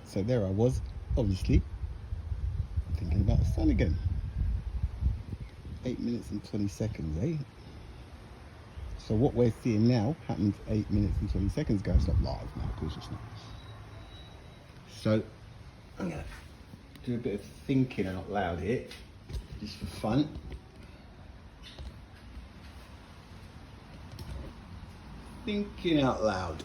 So there I was, obviously, thinking about the sun again. 8 minutes and 20 seconds, eh? So what we're seeing now happened 8 minutes and 20 seconds ago. It's not live now, of course it's not. So I'm gonna do a bit of thinking out loud here, just for fun. Thinking out loud.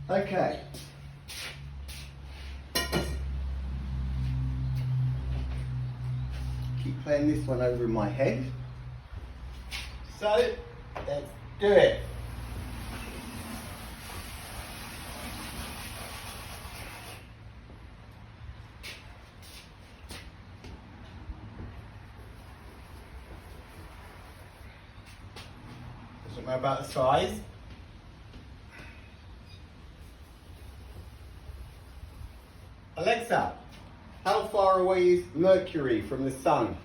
Okay. Keep playing this one over in my head. So, let's do it. Doesn't matter about the size. Alexa, how far away is Mercury from the Sun?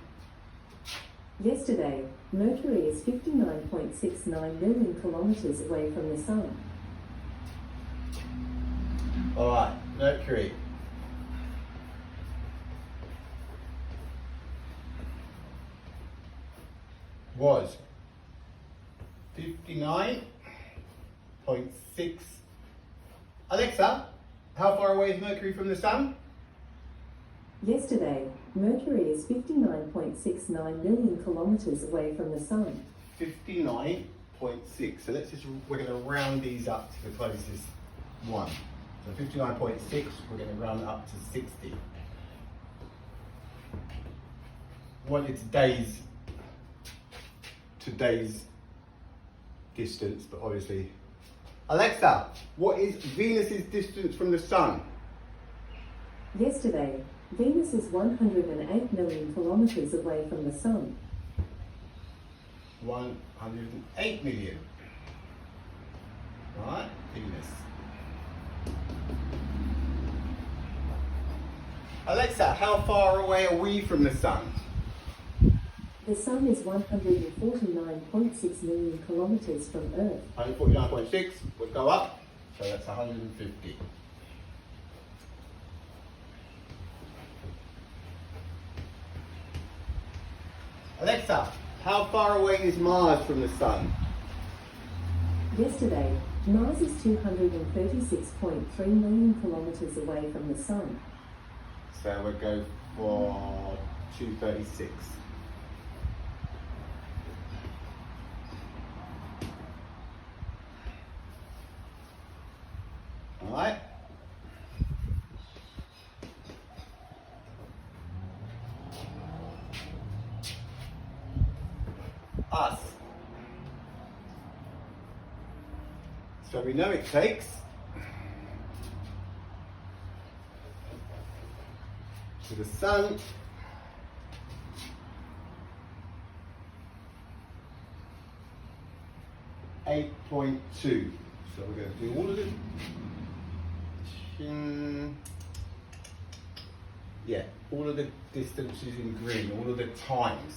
Yesterday, Mercury is 59.69 million kilometers away from the Sun. Alright, Mercury. Was 59.6. Alexa, how far away is Mercury from the Sun? Yesterday, Mercury is 59.69 million kilometers away from the Sun. 59.6. So we're going to round these up to the closest one. So 59.6, we're going to round it up to 60. Wanted today's distance, but obviously. Alexa, what is Venus's distance from the Sun? Yesterday, Venus is 108 million kilometers away from the Sun. 108 million. Right, Venus. Alexa, how far away are we from the Sun? The Sun is 149.6 million kilometers from Earth. 149.6, we'll go up, so that's 150. Alexa, how far away is Mars from the Sun? Yesterday, Mars is 236.3 million kilometers away from the Sun. So we'll go for 236. Alright. Us. So we know it takes to the Sun 8.2. So we're going to do all of it. Yeah, all of the distances in green, all of the times.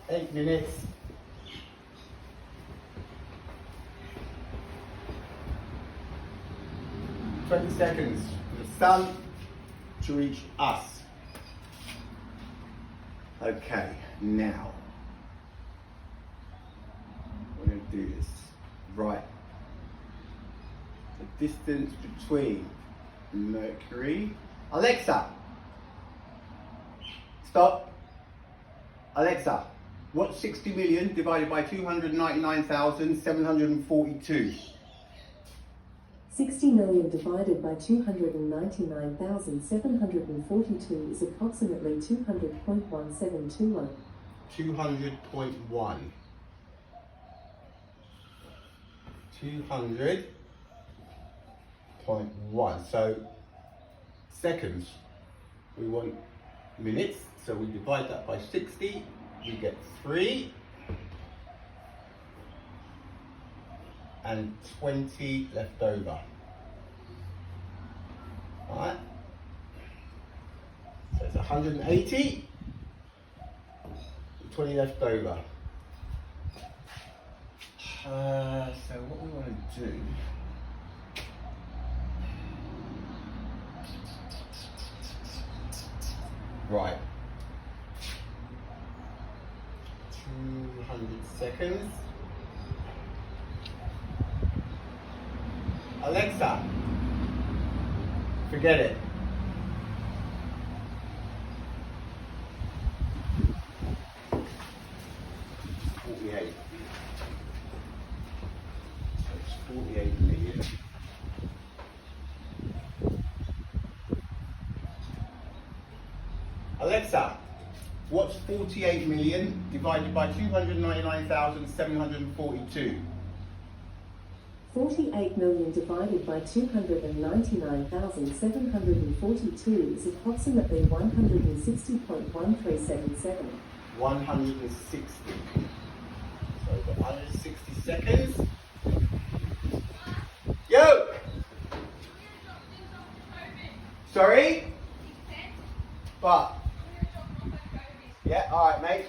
Eight minutes. 20 seconds for the Sun to reach us. Okay, now we're going to do this. Right. The distance between Mercury. Alexa, stop. Alexa, what's 60 million divided by 299,742? 60 million divided by 299,742 is approximately 200.1721. 200.1. 200.1. So seconds. We want minutes, so we divide that by 60. We get 3 and 20 left over. Alright, so it's 180 20 left over. So what we want to do, right, 200 seconds. Alexa, forget it. So it's 48 million. Alexa, what's 48 million divided by 299,742? 48 million divided by 299,742 is approximately 160.1377. 160. So we've got 160 seconds. Yo! Sorry? But. Yeah, alright mate.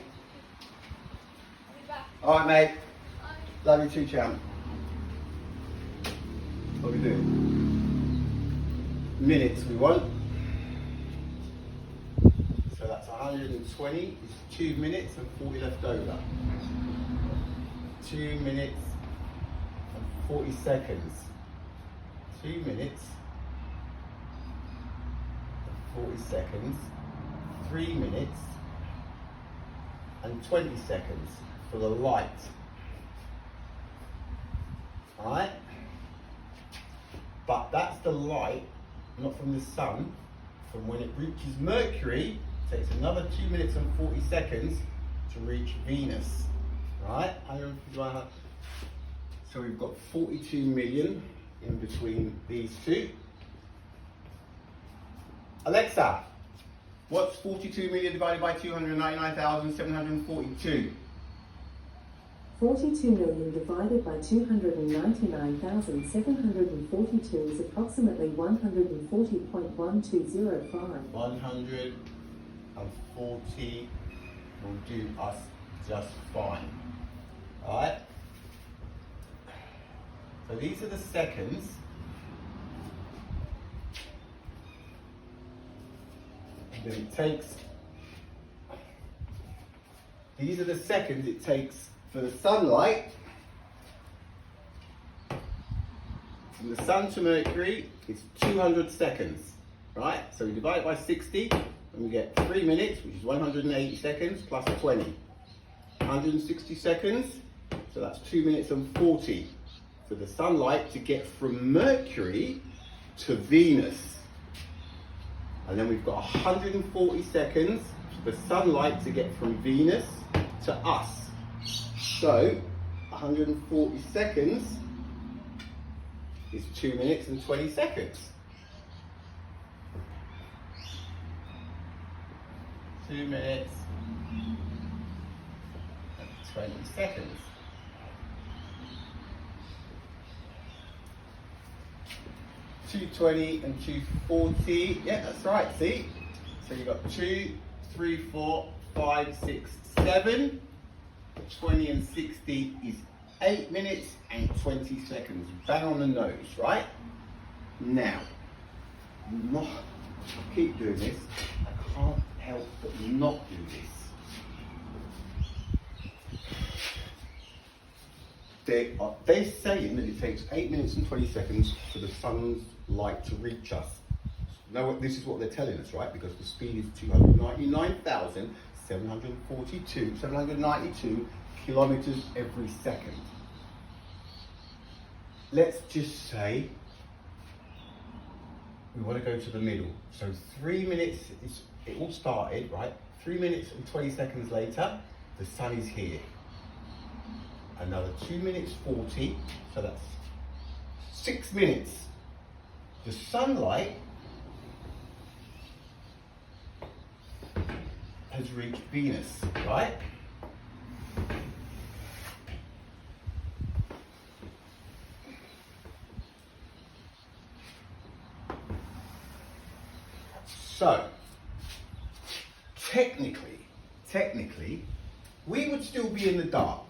Alright mate. Love you too, champ. What are we doing? Minutes we want. So that's 120, it's 2 minutes and 40 left over. 2 minutes and 40 seconds. 2 minutes and 40 seconds. 3 minutes and 20 seconds for the light. Alright? But that's the light, not from the sun. From when it reaches Mercury, it takes another 2 minutes and 40 seconds to reach Venus. Right? So we've got 42 million in between these two. Alexa, what's 42 million divided by 299,742? 42 million divided by 299,742 is approximately 140.1205. 140 will do us just fine. Alright? So these are the seconds. And then it takes, these are the seconds it takes for the sunlight, from the sun to Mercury, it's 200 seconds, right? So we divide it by 60, and we get 3 minutes, which is 180 seconds, plus 20. 160 seconds, so that's 2 minutes and 40 for the sunlight to get from Mercury to Venus. And then we've got 140 seconds for the sunlight to get from Venus to us. So, 140 seconds is 2 minutes and 20 seconds. 2 minutes and 20 seconds. 220 and 240. Yeah, that's right, see? So you've got 2, 3, 4, 5, 6, 7. 20 and 60 is 8 minutes and 20 seconds. Bang on the nose, right? Now, keep doing this. I can't help but not do this. They're saying that it takes 8 minutes and 20 seconds for the sun's light to reach us. Now, this is what they're telling us, right? Because the speed is 792 kilometers every second. Let's just say we want to go to the middle. So 3 minutes, it all started, right? 3 minutes and 20 seconds later, the sun is here. Another 2 minutes 40, so that's 6 minutes. The sunlight has reached Venus, right? So, technically, we would still be in the dark,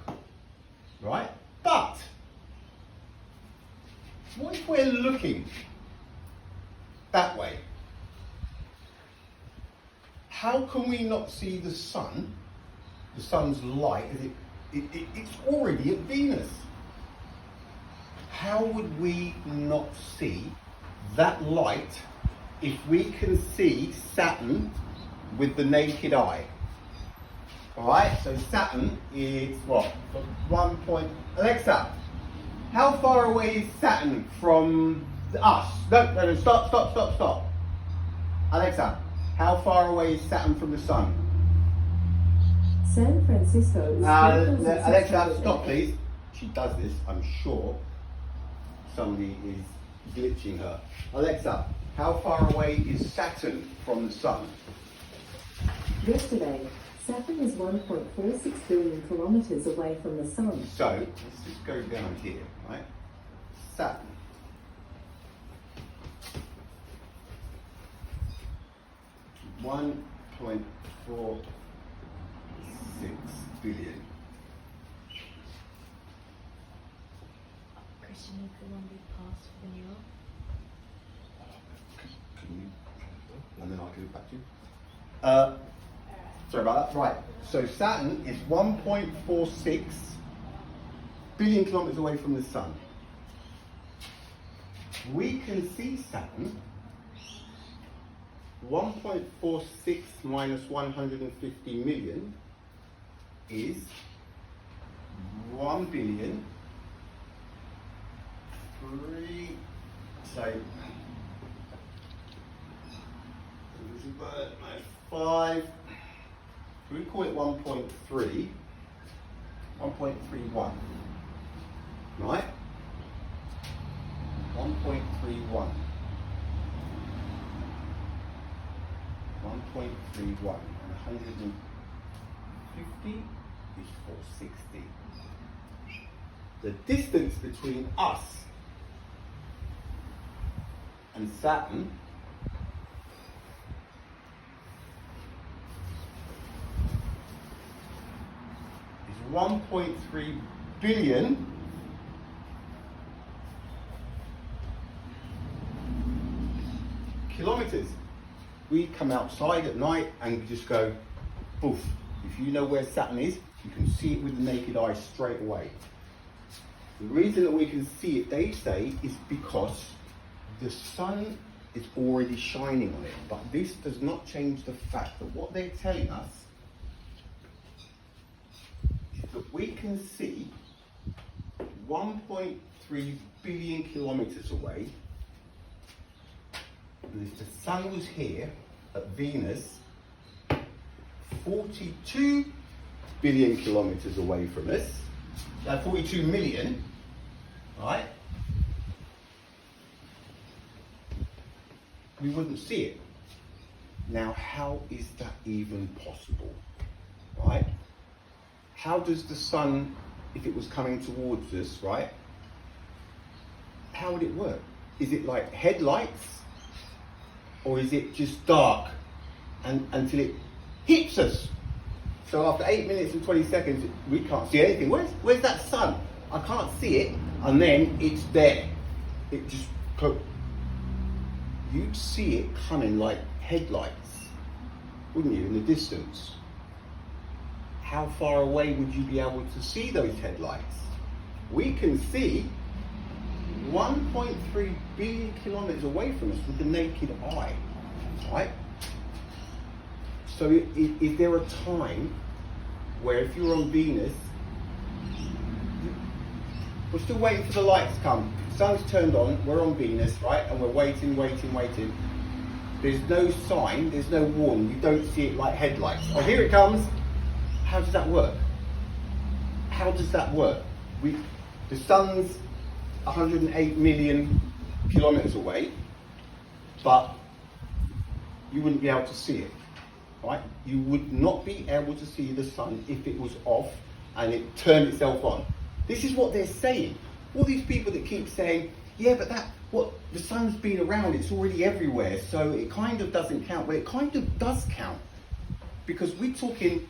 right? But what if we're looking that way? How can we not see the sun, the sun's light, as it's already at Venus? How would we not see that light if we can see Saturn with the naked eye? Alright, so Saturn is what? Alexa, how far away is Saturn from us? No, stop. Alexa, how far away is Saturn from the sun? San Francisco is Alexa, stop please. She does this, I'm sure. Somebody is glitching her. Alexa, how far away is Saturn from the sun? Yesterday, Saturn is 1.46 billion kilometers away from the sun. So, let's just go down here, right? Saturn. $1.46 billion. Christian, is the one we passed for the new one? Can you? And then I'll give it back to you. Sorry about that. Right. So Saturn is 1.46 billion kilometers away from the sun. We can see Saturn. 1.46 minus 150 million is 1 billion 3, so 5, we call it 1.3, 1.31, right? 1.31. 1.31 and 150 is 460. The distance between us and Saturn is 1.3 billion kilometers. We come outside at night and we just go, poof. If you know where Saturn is, you can see it with the naked eye straight away. The reason that we can see it, they say, is because the sun is already shining on it. But this does not change the fact that what they're telling us is that we can see 1.3 billion kilometers away. And if the sun was here at Venus, 42 billion kilometers away from us, 42 million, right? We wouldn't see it. Now, how is that even possible, right? How does the sun, if it was coming towards us, right? How would it work? Is it like headlights? Or is it just dark until it hits us? So after 8 minutes and 20 seconds, we can't see anything. Where's that sun? I can't see it, and then it's there. It just, you'd see it coming like headlights, wouldn't you, in the distance? How far away would you be able to see those headlights? We can see 1.3 billion kilometers away from us with the naked eye, right? So is there a time where if you're on Venus, we're still waiting for the lights to come, sun's turned on, we're on Venus, right? And we're waiting. There's no sign, there's no warning, you don't see it like headlights. Oh, here it comes. How does that work? How does that work? The sun's 108 million kilometers away, but you wouldn't be able to see it, right? You would not be able to see the sun if it was off and it turned itself on. This is what they're saying. All these people that keep saying, yeah, but the sun's been around, it's already everywhere, so it kind of doesn't count. Well, it kind of does count, because we're talking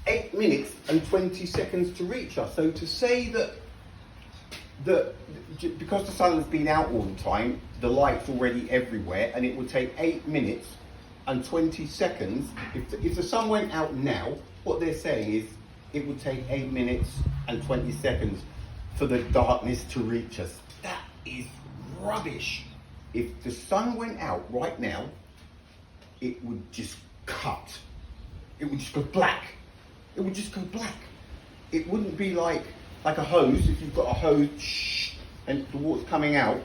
8 minutes and 20 seconds to reach us. So to say that because the sun's been out all the time, the light's already everywhere, and it would take 8 minutes and 20 seconds. If the sun went out now, what they're saying is it would take 8 minutes and 20 seconds for the darkness to reach us. That is rubbish. If the sun went out right now, it would just cut. It would just go black. It would just go black. It wouldn't be like a hose. If you've got a hose and the water's coming out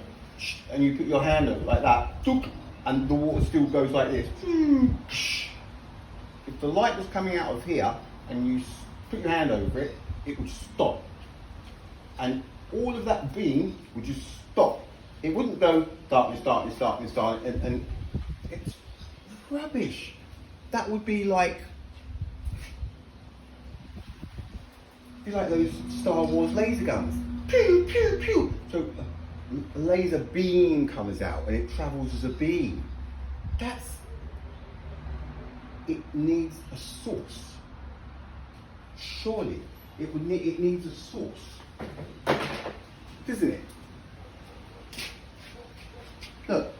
and you put your hand over like that and the water still goes like this. If the light was coming out of here and you put your hand over it, it would stop. And all of that beam would just stop. It wouldn't go darkness, darkness, darkness, darkness, and it's rubbish. That would be like those Star Wars laser guns. Pew, pew, pew. So a laser beam comes out and it travels as a beam. It needs a source. Surely it needs a source. Doesn't it? Look.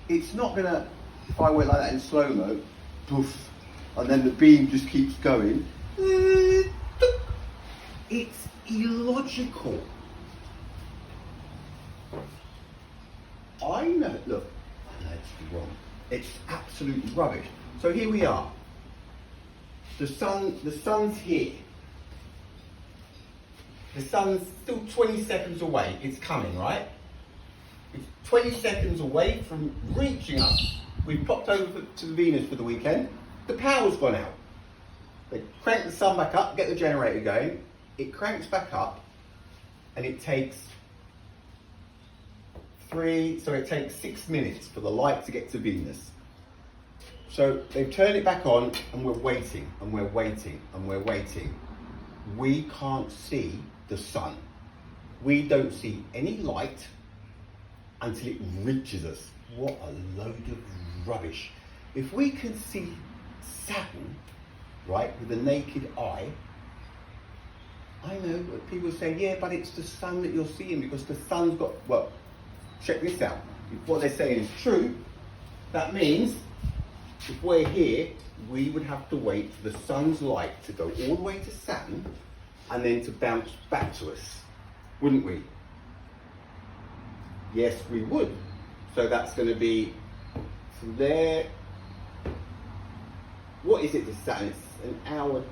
It's not gonna, if I went like that in slow-mo, poof, and then the beam just keeps going. It's illogical. I know, look, I know it's wrong. It's absolute rubbish. So here we are. The sun's here. The sun's still 20 seconds away. It's coming, right? It's 20 seconds away from reaching us. We've popped over to Venus for the weekend. The power's gone out. They crank the sun back up, get the generator going. It cranks back up, and it takes 6 minutes for the light to get to Venus. So they've turned it back on, and we're waiting, and we're waiting, and we're waiting. We can't see the sun. We don't see any light until it reaches us. What a load of rubbish. If we can see Saturn, right, with the naked eye, I know what people say, yeah, but it's the sun that you're seeing because the sun's got, well, check this out. If what they're saying is true, that means if we're here, we would have to wait for the sun's light to go all the way to Saturn and then to bounce back to us, wouldn't we? Yes, we would. So that's going to be from there. What is it to Saturn? It's an hour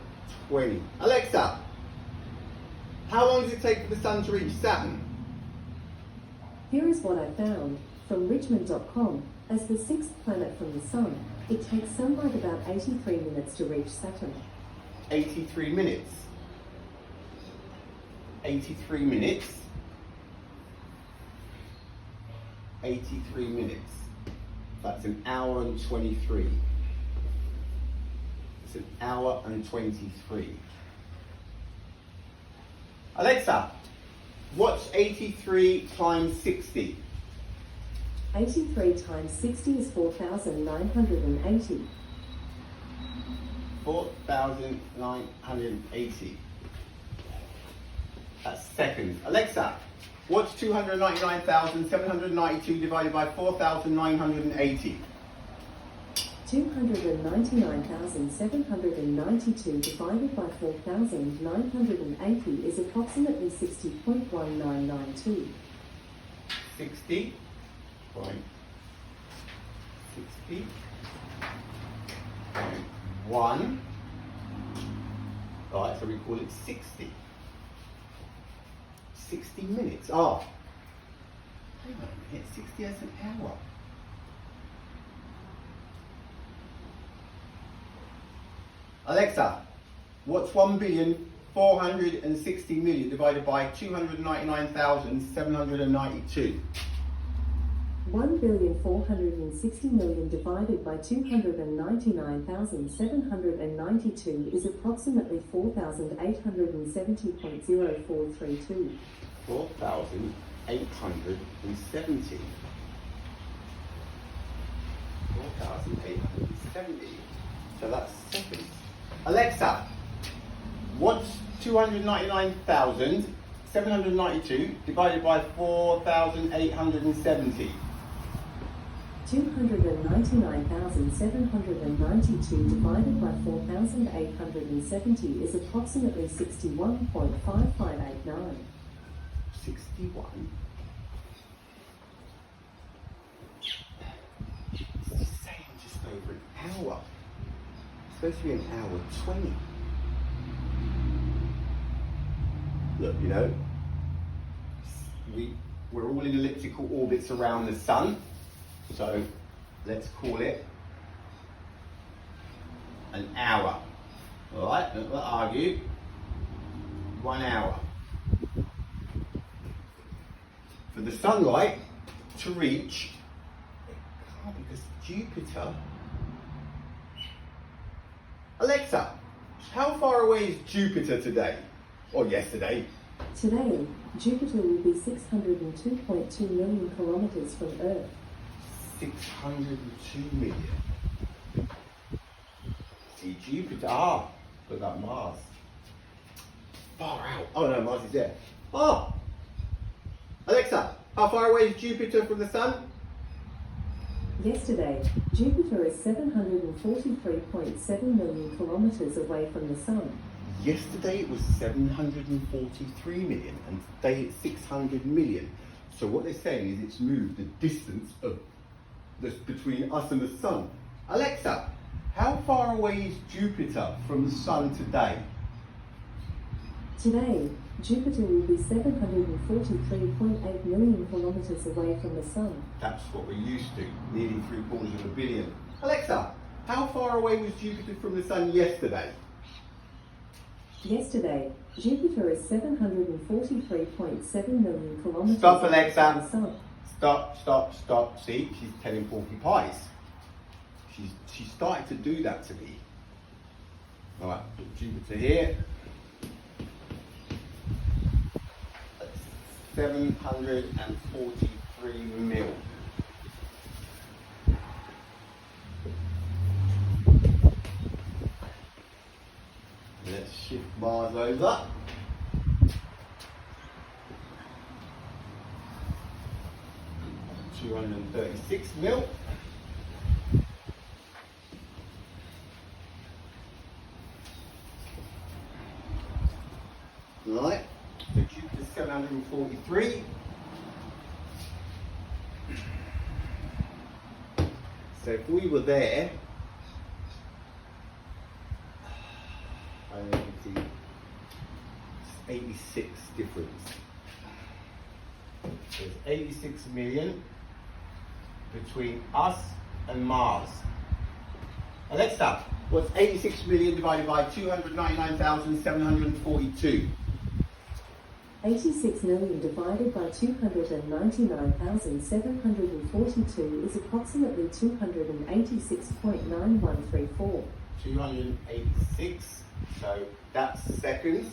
20. Alexa, how long does it take for the sun to reach Saturn? Here is what I found from Richmond.com. As the sixth planet from the Sun, it takes sunlight about 83 minutes to reach Saturn. 83 minutes. 83 minutes. 83 minutes. That's an hour and 23. It's an hour and 23. Alexa, what's 83 times 60? 83 times 60 is 4,980. 4,980. That's seconds. Alexa, what's 299,792 divided by 4,980? 299,792 divided by 4,980 is approximately 60.1992. 60. Point 60.1. Alright, so we call it 60. 60 minutes. Oh, hang on a minute, 60 as an hour. Alexa, what's 1,460,000,000 divided by 299,792? 1,460,000,000 divided by 299,792 is approximately 4,870.0432. 4,870. 4,870. So that's seconds. Alexa, what's 299,792 divided by 4,870? 299,792 divided by 4,870 is approximately 61.5589. 61. It's saying just over an hour. It's supposed to be an hour 20. Look, you know, we're all in elliptical orbits around the sun, so let's call it an hour. All right, let's not argue. 1 hour. For the sunlight to reach, it can't because Jupiter. Alexa, how far away is Jupiter today? Or yesterday? Today, Jupiter will be 602.2 million kilometers from Earth. 602 million. See Jupiter. Look at Mars. Far out. Oh no, Mars is there. Alexa, how far away is Jupiter from the sun? Yesterday, Jupiter is 743.7 million kilometers away from the Sun. Yesterday it was 743 million and today it's 600 million. So what they're saying is it's moved the distance of this between us and the sun. Alexa, how far away is Jupiter from the sun today? Today, Jupiter will be 743.8 million kilometers away from the Sun. That's what we're used to, nearly 750 million. Alexa, how far away was Jupiter from the sun yesterday? Yesterday, Jupiter is 743.7 million kilometers Stop, away Alexa. from the Sun. Stop. See, she's telling porcupines. She's started to do that to me. All right, put Jupiter here. 743 mil. Let's shift Mars over. $236 mil. Right, so Jupiter's 743. So if we were there, I don't know, it's 86 difference. There's 86 million between us and Mars. Alexa, what's 86 million divided by 299,742? 86 million divided by 299,742 is approximately 286.9134. 286, so that's seconds.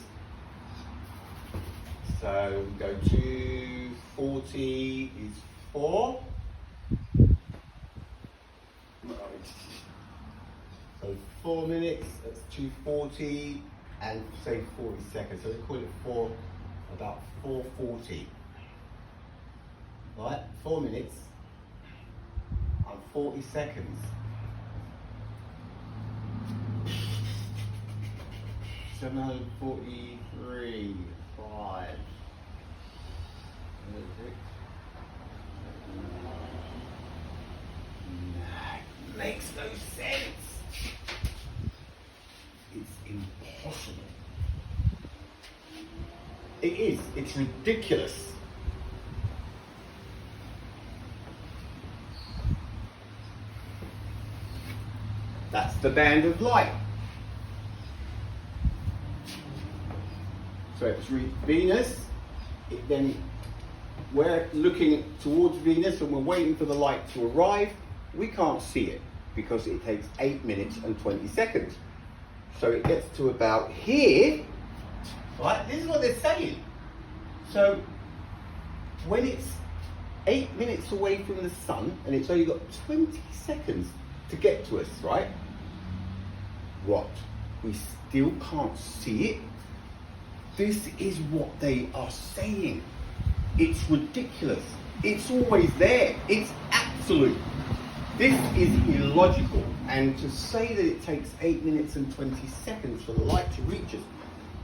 So we go 240 is 4. So 4 minutes, that's 240 and say 40 seconds. So they call it about 440. Right, 4 minutes and 40 seconds. 743, 5. Makes no sense. It's impossible. It is. It's ridiculous. That's the band of light. So it's Venus. We're looking towards Venus and we're waiting for the light to arrive. We can't see it because it takes 8 minutes and 20 seconds. So it gets to about here. Right, this is what they're saying. So when it's 8 minutes away from the sun and it's only got 20 seconds to get to us, right? What? We still can't see it? This is what they are saying. It's ridiculous. It's always there. It's absolute. This is illogical. And to say that it takes 8 minutes and 20 seconds for the light to reach us,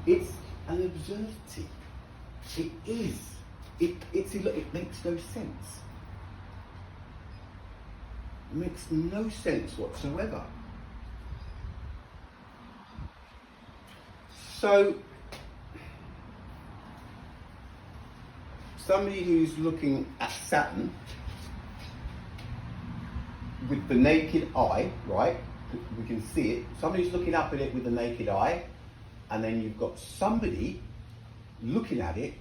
it's an absurdity. It is. It makes no sense. It makes no sense whatsoever. So, somebody who's looking at Saturn with the naked eye, right? We can see it. Somebody's looking up at it with the naked eye, and then you've got somebody looking at it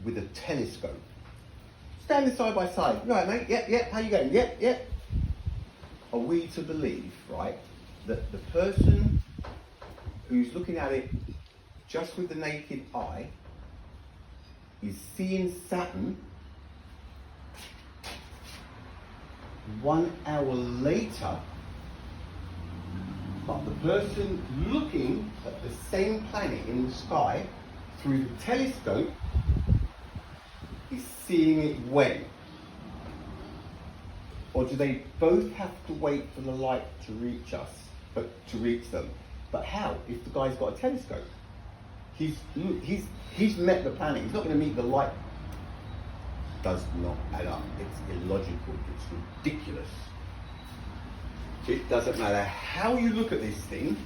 with a telescope. Standing side by side. Right, mate? Yep. How you going? Yep. Are we to believe, right, that the person who's looking at it just with the naked eye is seeing Saturn 1 hour later, but the person looking at the same planet in the sky through the telescope is seeing it when? Or do they both have to wait for the light to reach us, but to reach them? But how, if the guy's got a telescope? He's met the planet, he's not going to meet the light. Does not add up. It's illogical. It's ridiculous. It doesn't matter how you look at this thing,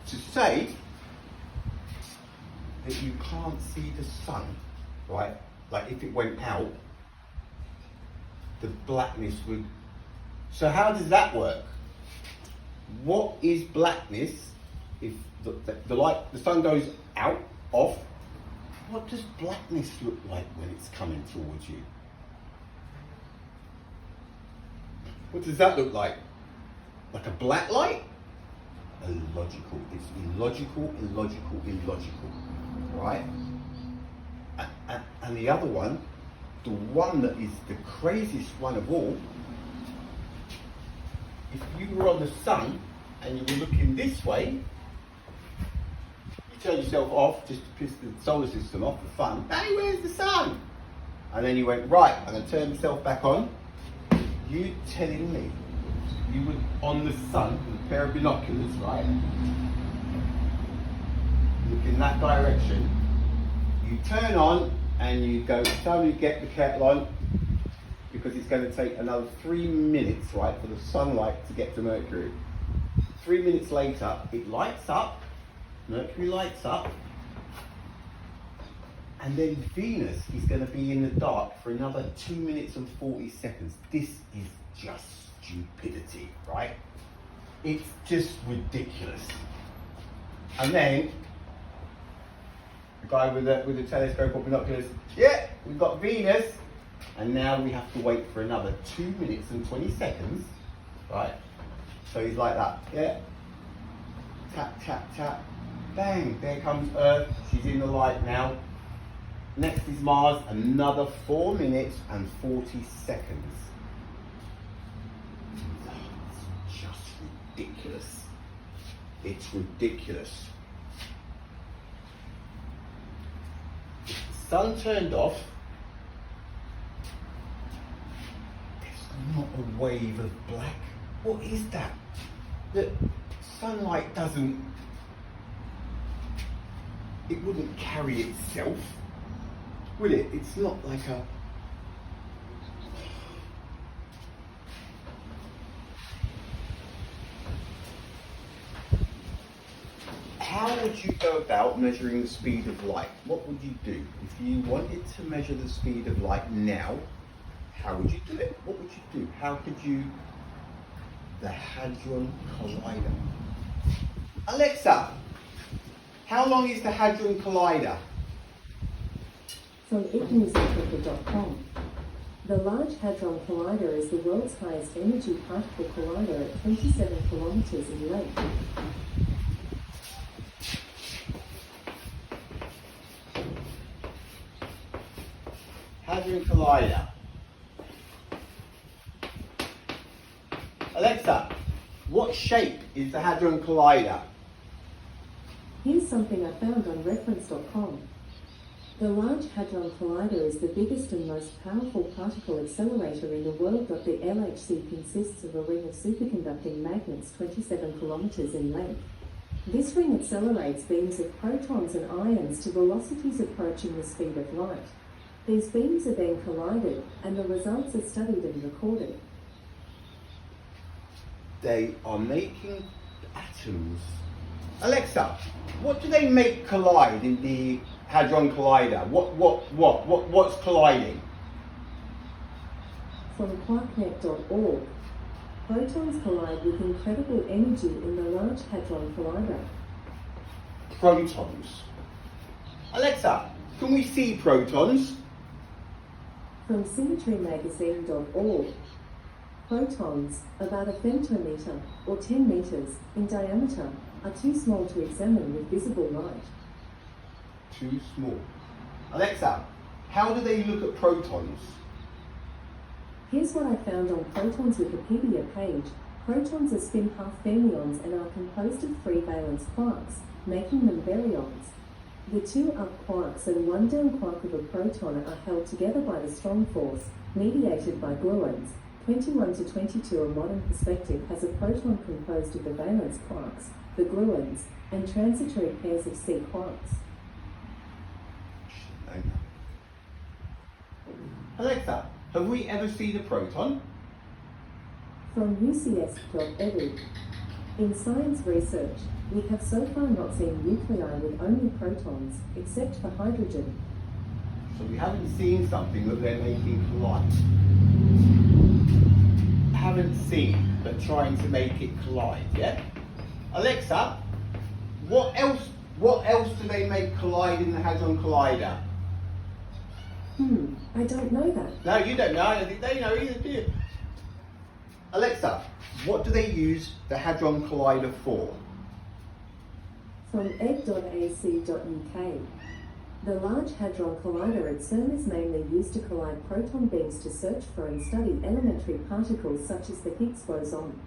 to say that you can't see the sun, right? Like if it went out, the blackness would. So how does that work? What is blackness if the light, the sun goes out, off? What does blackness look like when it's coming towards you? What does that look like? Like a black light? Illogical. It's illogical, right? And the other one, the one that is the craziest one of all, if you were on the sun and you were looking this way, you turn yourself off just to piss the solar system off for fun. Hey, where's the sun? And then you went, right, I'm going to turn myself back on. You telling me you were on the sun with a pair of binoculars, right? Look in that direction. You turn on and you go, somebody get the kettle on, because it's going to take another 3 minutes, right, for the sunlight to get to Mercury. 3 minutes later, it lights up, Mercury lights up, and then Venus is going to be in the dark for another 2 minutes and 40 seconds. This is just stupidity, right? It's just ridiculous. And then the guy with the telescope or binoculars, yeah, we've got Venus, and now we have to wait for another 2 minutes and 20 seconds, right? So he's like that, yeah, tap, tap, tap, bang, there comes Earth, she's in the light now. Next is Mars, another 4 minutes and 40 seconds. It's just ridiculous. It's ridiculous. If the sun turned off, there's not a wave of black. What is that? The sunlight doesn't, it wouldn't carry itself, will it? It's not like a... How would you go about measuring the speed of light? What would you do? If you wanted to measure the speed of light now, how would you do it? What would you do? How could you... The Hadron Collider. Alexa, how long is the Hadron Collider? From itnewsafrica.com. The Large Hadron Collider is the world's highest energy particle collider at 27 kilometers in length. Hadron Collider. Alexa, what shape is the Hadron Collider? Here's something I found on reference.com. The Large Hadron Collider is the biggest and most powerful particle accelerator in the world. The LHC consists of a ring of superconducting magnets 27 kilometers in length. This ring accelerates beams of protons and ions to velocities approaching the speed of light. These beams are then collided, and the results are studied and recorded. They are making atoms. Alexa, what do they make collide in the Hadron Collider? What's colliding? From quarknet.org, protons collide with incredible energy in the Large Hadron Collider. Protons. Alexa, can we see protons? From symmetrymagazine.org, protons, about a femtometer or 10 meters in diameter, are too small to examine with visible light. Too small. Alexa, how do they look at protons? Here's what I found on Proton's Wikipedia page. Protons are spin-half fermions and are composed of 3 valence quarks, making them baryons. The 2 up quarks and 1 down quark of a proton are held together by the strong force, mediated by gluons. 21 to 22, a modern perspective, has a proton composed of the valence quarks, the gluons, and transitory pairs of C quarks. Alexa, have we ever seen a proton? From ucs.edu. In science research, we have so far not seen nuclei with only protons, except for hydrogen. So we haven't seen something that they're making collide. Haven't seen, but trying to make it collide, yeah? Alexa, what else do they make collide in the Hadron Collider? I don't know that. No, you don't know. I don't think they know either, do you? Alexa, what do they use the Hadron Collider for? From ed.ac.uk. The Large Hadron Collider at CERN is mainly used to collide proton beams to search for and study elementary particles such as the Higgs boson.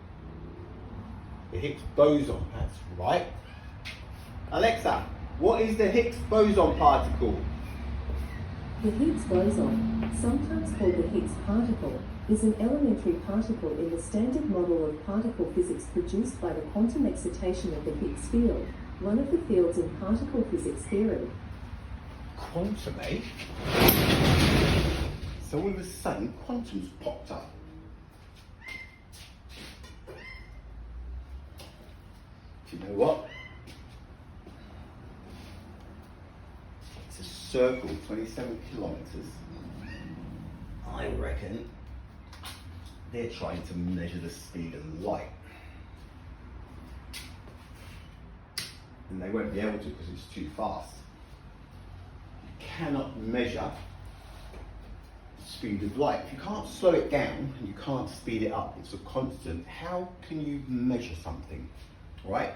The Higgs boson, that's right. Alexa, what is the Higgs boson particle? The Higgs boson, sometimes called the Higgs particle, is an elementary particle in the standard model of particle physics produced by the quantum excitation of the Higgs field, one of the fields in particle physics theory. Quantum, eh? So all of a sudden, quantum's popped up. Do you know what? It's a circle, 27 kilometers. I reckon they're trying to measure the speed of light. And they won't be able to because it's too fast. You cannot measure the speed of light. If you can't slow it down and you can't speed it up, it's a constant. How can you measure something, right?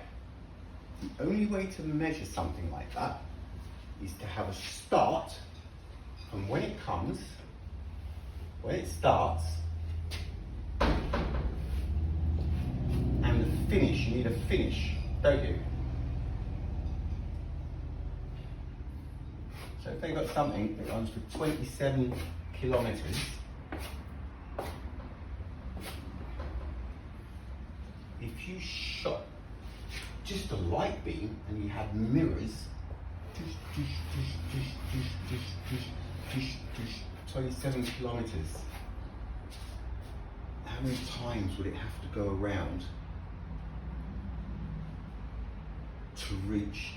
The only way to measure something like that is to have a start, and when it comes, when it starts, and the finish, you need a finish, don't you? So if they've got something that runs for 27 kilometers, if you shot just a light beam and you had mirrors, 27 kilometers, how many times would it have to go around to reach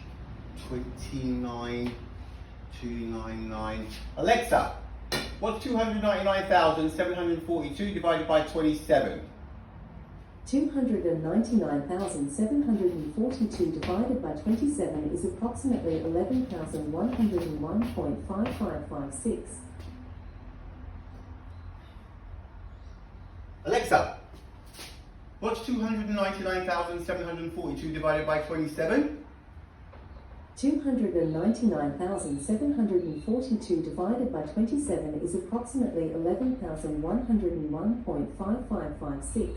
29,299? Alexa, what's 299,742 divided by 27? 299,742 divided by 27 is approximately 11,101.5556. Alexa, what's 299,742 divided by 27? 299,742 divided by 27 is approximately 11,101.5556.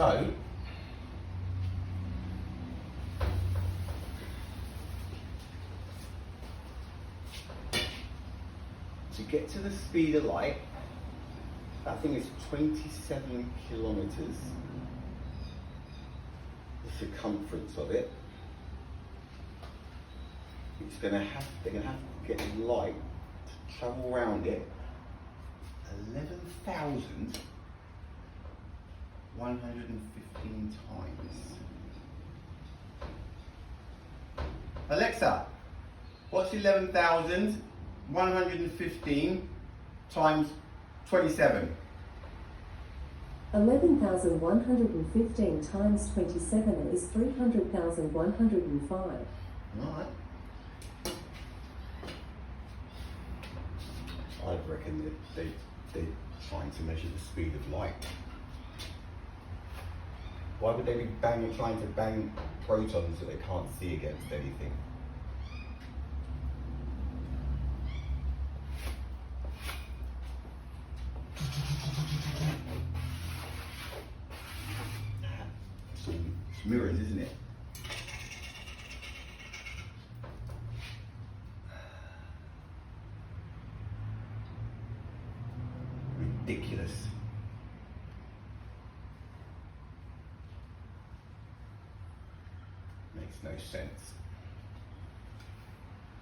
So, to get to the speed of light, that thing is 27 kilometers, the circumference of it. They're gonna have to get light to travel around it 11,115 times. Alexa, what's 11,115 times 27? 11,115 times 27 is 300,105. Alright. I reckon that they're trying to measure the speed of light. Why would they be trying to bang protons that they can't see against anything? It's mirrors, isn't it? Ridiculous. Makes no sense.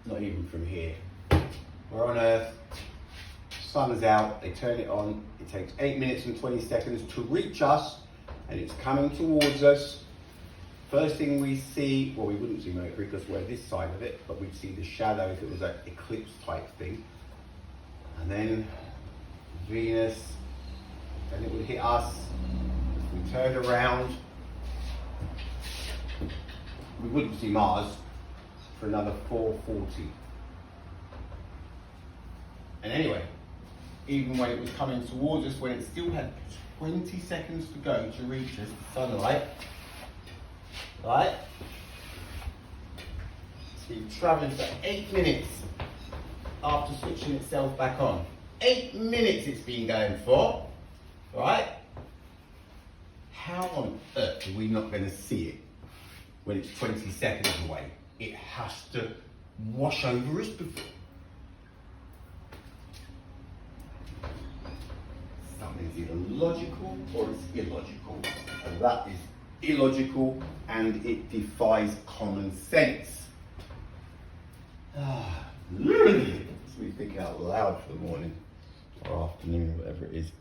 Not even from here. We're on Earth, sun is out, they turn it on, it takes 8 minutes and 20 seconds to reach us, and it's coming towards us. First thing we see, well, we wouldn't see Mercury because we're this side of it, but we'd see the shadow if it was an eclipse type thing. And then Venus, then it would hit us. If we turned around, we wouldn't see Mars for another 440. And anyway, even when it was coming towards us, when it still had 20 seconds to go to reach us, the sunlight, right? It's been travelling for 8 minutes after switching itself back on. 8 minutes it's been going for, right? How on earth are we not going to see it when it's 20 seconds away? It has to wash over us before. Something's either logical or it's illogical. And that is illogical and it defies common sense. It's me thinking out loud for the morning or afternoon or whatever it is.